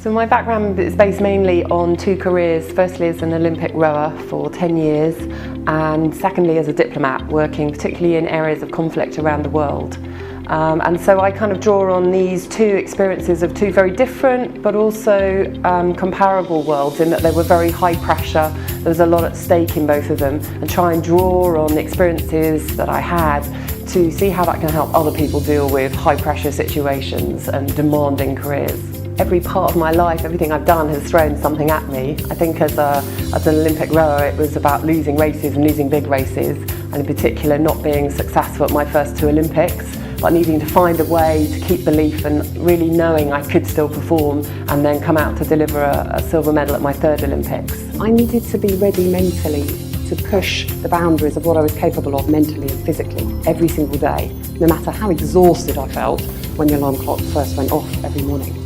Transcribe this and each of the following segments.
So my background is based mainly on two careers, firstly as an Olympic rower for 10 years and secondly as a diplomat, working particularly in areas of conflict around the world. And so I kind of draw on these two experiences of two very different but also comparable worlds in that they were very high pressure, there was a lot at stake in both of them, and try and draw on the experiences that I had to see how that can help other people deal with high pressure situations and demanding careers. Every part of my life, everything I've done has thrown something at me. I think as an Olympic rower it was about losing races and losing big races, and in particular not being successful at my first two Olympics, but needing to find a way to keep belief and really knowing I could still perform and then come out to deliver a silver medal at my third Olympics. I needed to be ready mentally to push the boundaries of what I was capable of mentally and physically every single day, no matter how exhausted I felt when the alarm clock first went off every morning.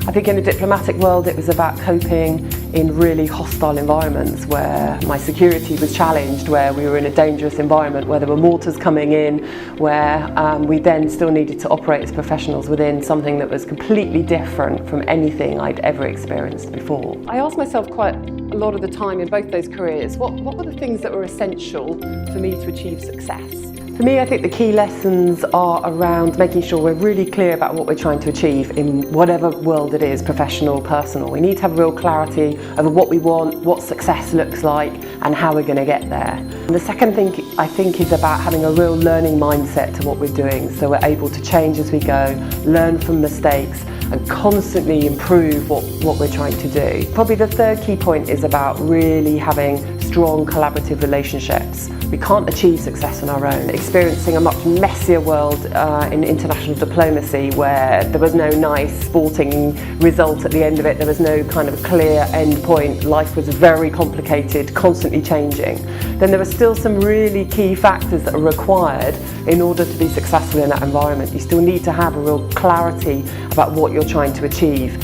I think in the diplomatic world it was about coping in really hostile environments where my security was challenged, where we were in a dangerous environment, where there were mortars coming in, where we then still needed to operate as professionals within something that was completely different from anything I'd ever experienced before. I asked myself quite a lot of the time in both those careers, what were the things that were essential for me to achieve success? For me, I think the key lessons are around making sure we're really clear about what we're trying to achieve in whatever world it is, professional, personal. We need to have real clarity over what we want, what success looks like, and how we're going to get there. And the second thing I think is about having a real learning mindset to what we're doing, so we're able to change as we go, learn from mistakes, and constantly improve what we're trying to do. Probably the third key point is about really having strong collaborative relationships. We can't achieve success on our own. Experiencing a much messier world in international diplomacy where there was no nice sporting result at the end of it, there was no kind of clear end point, life was very complicated, constantly changing, then there are still some really key factors that are required in order to be successful in that environment. You still need to have a real clarity about what you're trying to achieve.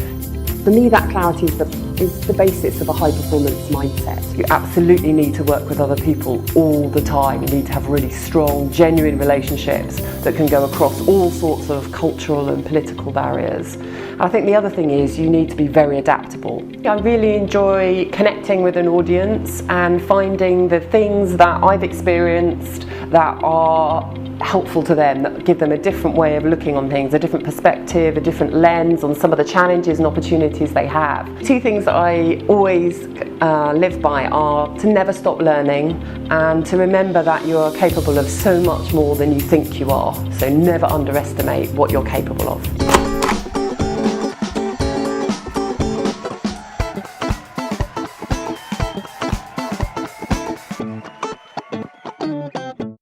For me, that clarity is the basis of a high-performance mindset. You absolutely need to work with other people all the time. You need to have really strong, genuine relationships that can go across all sorts of cultural and political barriers. I think the other thing is you need to be very adaptable. I really enjoy connecting with an audience and finding the things that I've experienced that are helpful to them, that give them a different way of looking on things, a different perspective, a different lens on some of the challenges and opportunities they have. Two things that I always live by are to never stop learning and to remember that you're capable of so much more than you think you are. So never underestimate what you're capable of.